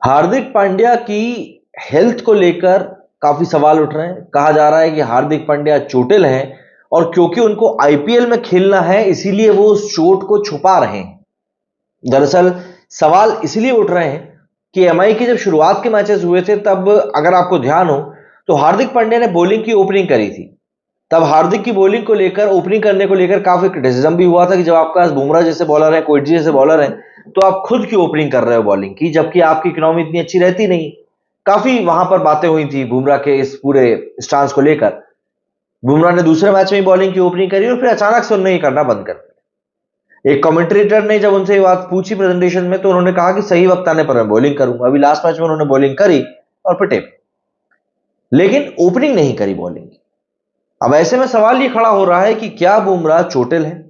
हार्दिक पांड्या की हेल्थ को लेकर काफी सवाल उठ रहे हैं। कहा जा रहा है कि हार्दिक पांड्या चोटिल हैं और क्योंकि उनको आईपीएल में खेलना है इसीलिए वो उस चोट को छुपा रहे हैं। दरअसल सवाल इसलिए उठ रहे हैं कि एमआई के जब शुरुआत के मैचेस हुए थे तब अगर आपको ध्यान हो तो हार्दिक पांड्या ने बॉलिंग की ओपनिंग करी थी। तब हार्दिक की बॉलिंग को लेकर ओपनिंग करने को लेकर काफी क्रिटिसिज्म भी हुआ था कि जब आपके पास बुमराह जैसे बॉलर है, कोहली जैसे बॉलर है, तो आप खुद की ओपनिंग कर रहे हो बॉलिंग की, जबकि आपकी इकोनॉमी इतनी अच्छी रहती नहीं। काफी वहां पर बातें हुई थी बुमराह के इस पूरे स्टांस को लेकर। बुमराह ने दूसरे मैच में बॉलिंग की ओपनिंग करी और फिर अचानक से उन्होंने ये करना बंद कर दिया। एक कमेंटेटर ने जब उनसे ये बात पूछी प्रेजेंटेशन में तो उन्होंने कहा कि सही वक्त आने पर मैं बॉलिंग करूंगा। अभी लास्ट मैच में उन्होंने बॉलिंग करी और पिटे, लेकिन ओपनिंग नहीं करी बॉलिंग। अब ऐसे में सवाल ये खड़ा हो रहा है कि क्या बुमराह चोटिल है?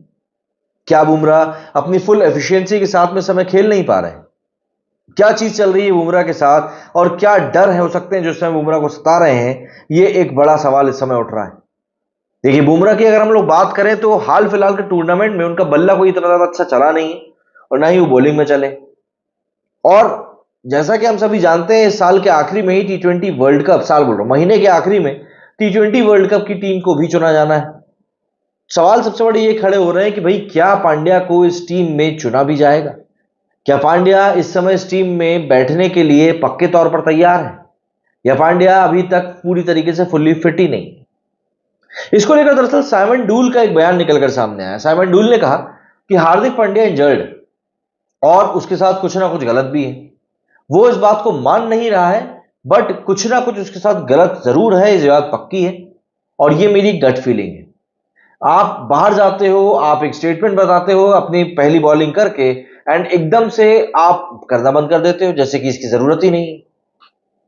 क्या बुमराह अपनी फुल एफिशिएंसी के साथ में समय खेल नहीं पा रहे हैं? क्या चीज चल रही है बुमराह के साथ और क्या डर है हो सकते हैं जो इस समय बुमराह को सता रहे हैं? ये एक बड़ा सवाल इस समय उठ रहा है। देखिए, बुमराह की अगर हम लोग बात करें तो हाल फिलहाल के टूर्नामेंट में उनका बल्ला कोई इतना ज्यादा अच्छा चला नहीं है और ना ही वो बॉलिंग में चले। और जैसा कि हम सभी जानते हैं इस साल के आखिरी में ही टी20 वर्ल्ड कप, साल बोल रहा हूं महीने के आखिरी में टी20 वर्ल्ड कप की टीम को भी चुना जाना है। सवाल सबसे बड़े ये खड़े हो रहे हैं कि भाई क्या पांड्या को इस टीम में चुना भी जाएगा? क्या पांड्या इस समय इस टीम में बैठने के लिए पक्के तौर पर तैयार है, या पांड्या अभी तक पूरी तरीके से फुल्ली फिट ही नहीं? इसको लेकर दरअसल साइमन डूल का एक बयान निकलकर सामने आया। साइमन डूल ने कहा कि हार्दिक पांड्या इंजर्ड और उसके साथ कुछ ना कुछ गलत भी है। वो इस बात को मान नहीं रहा है, बट कुछ ना कुछ उसके साथ गलत जरूर है, इस बात पक्की है और ये मेरी गट फीलिंग है। आप बाहर जाते हो, आप एक स्टेटमेंट बताते हो अपनी पहली बॉलिंग करके एंड एकदम से आप करना बंद कर देते हो जैसे कि इसकी जरूरत ही नहीं।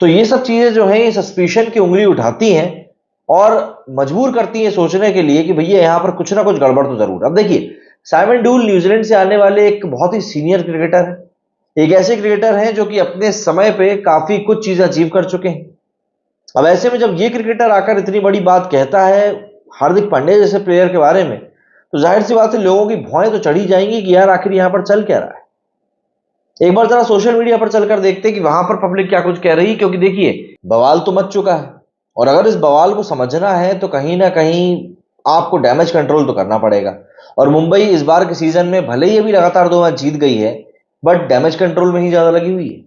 तो ये सब चीजें जो है ये सस्पिशन की उंगली उठाती हैं और मजबूर करती हैं सोचने के लिए कि भैया यहां पर कुछ ना कुछ गड़बड़ तो जरूर। अब देखिए, साइमन डूल न्यूजीलैंड से आने वाले एक बहुत ही सीनियर क्रिकेटर है, एक ऐसे क्रिकेटर हैं जो कि अपने समय पे काफी कुछ चीजें अचीव कर चुके हैं। अब ऐसे में जब ये क्रिकेटर आकर इतनी बड़ी बात कहता है हार्दिक पांड्या जैसे प्लेयर के बारे में, तो जाहिर सी बात है लोगों की भौएं तो चढ़ी जाएंगी कि यार आखिर यहां पर चल क्या रहा है। एक बार जरा सोशल मीडिया पर चलकर देखते कि वहां पर पब्लिक क्या कुछ कह रही है, क्योंकि देखिए बवाल तो मच चुका है और अगर इस बवाल को समझना है तो कहीं ना कहीं आपको डैमेज कंट्रोल तो करना पड़ेगा। और मुंबई इस बार के सीजन में भले ही अभी लगातार 2 मैच जीत गई है, बट डैमेज कंट्रोल में ही ज्यादा लगी हुई है।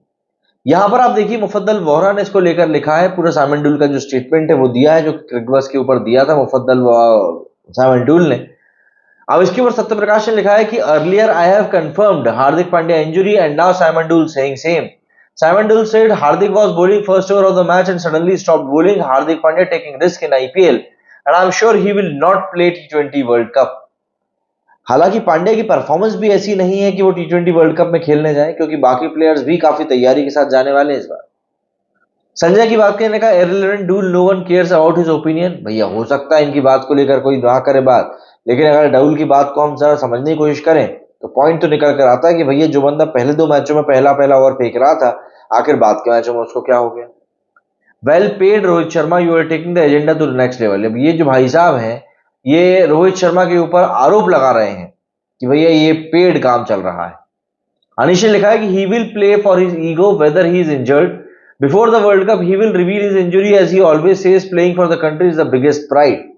यहां पर आप देखिए मुफद्दल वोहरा ने इसको लेकर लिखा है, पूरा साइमन डूल का जो स्टेटमेंट है वो दिया है, जो क्रिकबस के ऊपर दिया था मुफद्दल साइमन डूल ने। अब इसके ऊपर सत्य प्रकाश ने लिखा है कि earlier I have confirmed Hardik Pandya injury and now Simon Doull saying same. Simon Dull said Hardik was bowling first over of the match and suddenly stopped bowling. Hardik Pandya taking risk in IPL and I'm sure he will not play T20 World Cup. हालांकि पांड्या की performance भी ऐसी नहीं है कि वो टी20 world cup में खेलने जाए, क्योंकि बाकी प्लेयर्स भी काफी तैयारी के साथ जाने वाले हैं इस बार। संजय की बात कहने का irrelevant Doull, no one cares about his opinion. भैया हो सकता है इनकी बात को लेकर कोई ना करे बात, लेकिन अगर डूल की बात को हम जरा समझने की कोशिश करें तो पॉइंट तो निकल कर आता है कि भैया जो बंदा पहले 2 मैचों में पहला पहला ओवर फेंक रहा था, आखिर बाद के मैचों में उसको क्या हो गया? Well paid Rohit Sharma, you are taking the agenda to the next level. अब ये जो भाई साहब हैं ये रोहित शर्मा के ऊपर आरोप लगा रहे हैं कि भैया ये पेड काम चल रहा है। अनिश ने लिखा है कि he will play for his ego whether he is injured before the world cup, he will reveal his injury as he always says playing for the country is the biggest pride.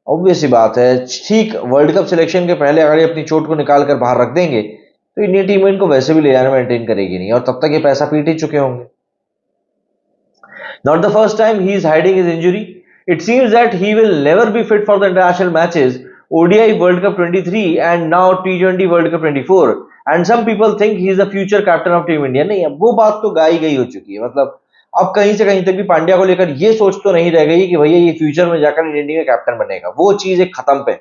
Obvious सी बात है, ठीक world cup selection के पहले अगर ये अपनी चोट को निकाल कर बाहर रख देंगे तो इंडियन टीम इनको वैसे भी ले जाने मेंटेन करेगी नहीं और तब तक ये पैसा पीट ही चुके होंगे। Not the first time he is hiding his injury, it seems that he will never be fit for the international matches, ODI World Cup 23 and now T20 World Cup 24 and some people think he is the future captain of Team India। नहीं, अब वो बात तो गाई गई हो चुकी है। मतलब अब कहीं से कहीं तक भी पांड्या को लेकर ये सोच तो नहीं रह गई कि भैया ये फ्यूचर में जाकर इंडियन टीम का कैप्टन बनेगा। वो चीज एक खत्म पे,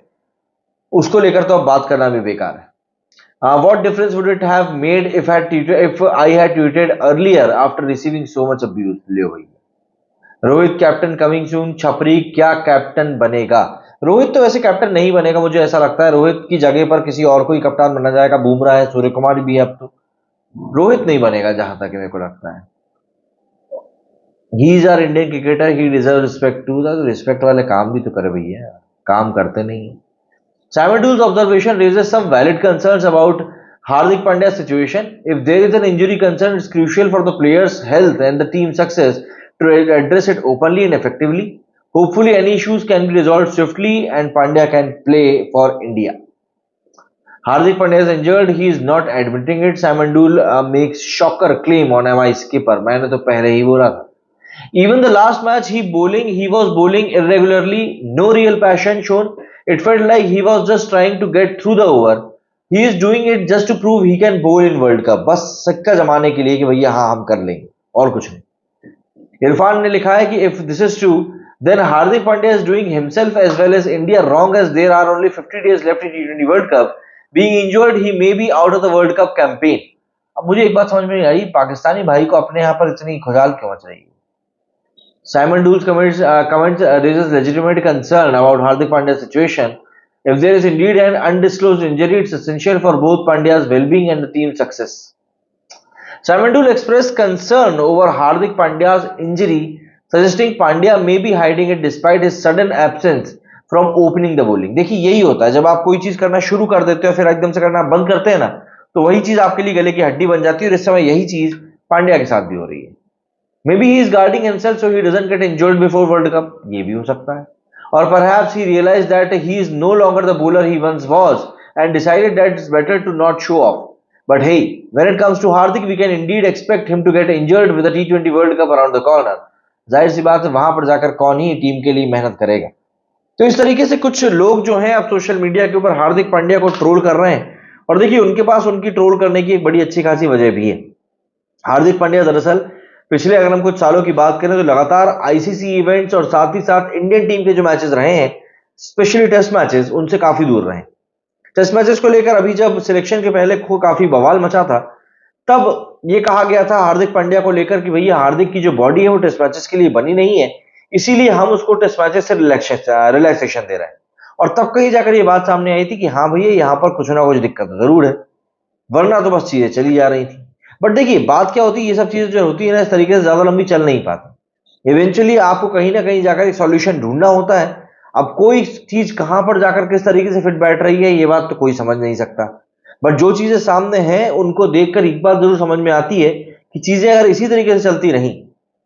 उसको लेकर तो अब बात करना भी बेकार है। What difference would it have made if I had tweeted earlier after receiving so much abuse? ले भाई, रोहित कैप्टन कमिंग सून, छपरी क्या कैप्टन बनेगा? रोहित तो वैसे कैप्टन नहीं बनेगा, मुझे ऐसा लगता है रोहित की जगह पर किसी और को ही कप्तान बना जाएगा। बुमराह है, सूर्य कुमार भी है, अब तो रोहित नहीं बनेगा जहां तक मेरे को लगता है। He is our Indian cricketer, he deserve respect too. Respect वाले काम भी तो करे भैया, काम करते नहीं है। Simon Doole's observation raises some valid concerns about Hardik Pandya's situation. If there is an injury concern, it's crucial for the player's health and the team success to address it openly and effectively. Hopefully, any issues can be resolved swiftly and Pandya can play for India. Hardik Pandya is injured. He is not admitting it. Simon Dool makes shocker claim on MI skipper. मैंने तो पहले ही बोला था. Even the last match he was bowling irregularly. No real passion shown. It felt like he was just trying to get through the over. He is doing it just to prove he can bowl in World Cup. बस सिक्का जमाने के लिए कि भैया हाँ हम कर लेंगे और कुछ नहीं. इरफान ने लिखा है कि if this is true, then Hardik Pandya is doing himself as well as India wrong as there are only 50 days left in T20 World Cup. Being injured, he may be out of the World Cup campaign. अब मुझे एक बात समझ में नहीं आई, पाकिस्तानी भाई को अपने यहाँ पर इतनी खुजाल क्यों मच रही है? Simon Dool's comments raises legitimate concern about Hardik Pandya's situation. If there is indeed an undisclosed injury, it's essential for both Pandya's well-being and the team's success. Simon Dool expressed concern over Hardik Pandya's injury, suggesting Pandya may be hiding it despite his sudden absence from opening the bowling. देखिए यही होता है, जब आप कोई चीज करना शुरू कर देते हो फिर एकदम से करना बंद करते हैं ना, तो वही चीज आपके लिए गले की हड्डी बन जाती है. और इस समय यही चीज पांड्या के साथ भी हो रही है. Maybe he is guarding himself so he doesn't get injured before World Cup. ये भी हो सकता है. Or perhaps he realized that he is no longer the bowler he once was and decided that it's better to not show off. But hey, when it comes to Hardik, we can indeed expect him to get injured with the T20 World Cup around the corner. जाहिर सी बात है वहां पर जाकर कौन ही team के लिए मेहनत करेगा. तो इस तरीके से कुछ लोग जो हैं अब सोशल मीडिया के ऊपर हार्दिक पांड्या को ट्रोल कर रहे हैं. और देखिए उनके पास उनकी ट्रोल करने की एक बड़ी अच्छी खासी वजह भी है. हार्दिक पांड्या दरअसल पिछले अगर हम कुछ सालों की बात करें तो लगातार आईसीसी इवेंट्स और साथ ही साथ इंडियन टीम के जो मैचेस रहे हैं, स्पेशली टेस्ट मैचेस, उनसे काफी दूर रहे. टेस्ट मैचेस को लेकर अभी जब सिलेक्शन के पहले काफी बवाल मचा था, तब ये कहा गया था हार्दिक पांड्या को लेकर कि भैया हार्दिक की जो बॉडी है वो टेस्ट मैचेस के लिए बनी नहीं है, इसीलिए हम उसको टेस्ट मैचेस से रिलैक्सेशन दे रहे हैं. और तब कहीं जाकर ये बात सामने आई थी कि हाँ भैया यहाँ पर कुछ ना कुछ दिक्कत जरूर है, वरना तो बस चीजें चली जा रही थी. बट देखिए बात क्या होती है, ये सब चीजें जो होती है ना इस तरीके से ज्यादा लंबी चल नहीं पाती. इवेंचुअली आपको कहीं ना कहीं जाकर एक सॉल्यूशन ढूंढना होता है. अब कोई चीज कहां पर जाकर किस तरीके से फिट बैठ रही है ये बात तो कोई समझ नहीं सकता. बट जो चीजें सामने हैं उनको देखकर एक बात जरूर समझ में आती है कि चीजें अगर इसी तरीके से चलती रही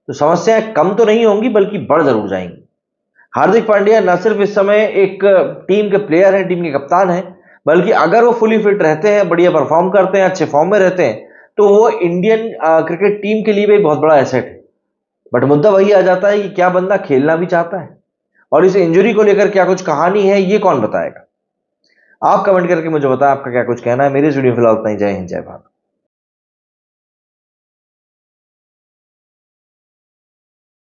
तो समस्याएं कम तो नहीं होंगी बल्कि बढ़ जरूर जाएंगी. हार्दिक पांड्या न सिर्फ इस समय एक टीम के प्लेयर हैं, टीम के कप्तान हैं, बल्कि अगर वो फुली फिट रहते हैं, बढ़िया परफॉर्म करते हैं, अच्छे फॉर्म में रहते हैं, तो वो इंडियन क्रिकेट टीम के लिए भी बहुत बड़ा एसेट है. बट मुद्दा वही आ जाता है कि क्या बंदा खेलना भी चाहता है, और इस इंजरी को लेकर क्या कुछ कहानी है ये कौन बताएगा. आप कमेंट करके मुझे बताएं आपका क्या कुछ कहना है. मेरे वीडियो फिलहाल उतना ही. जय हिंद, जय भारत.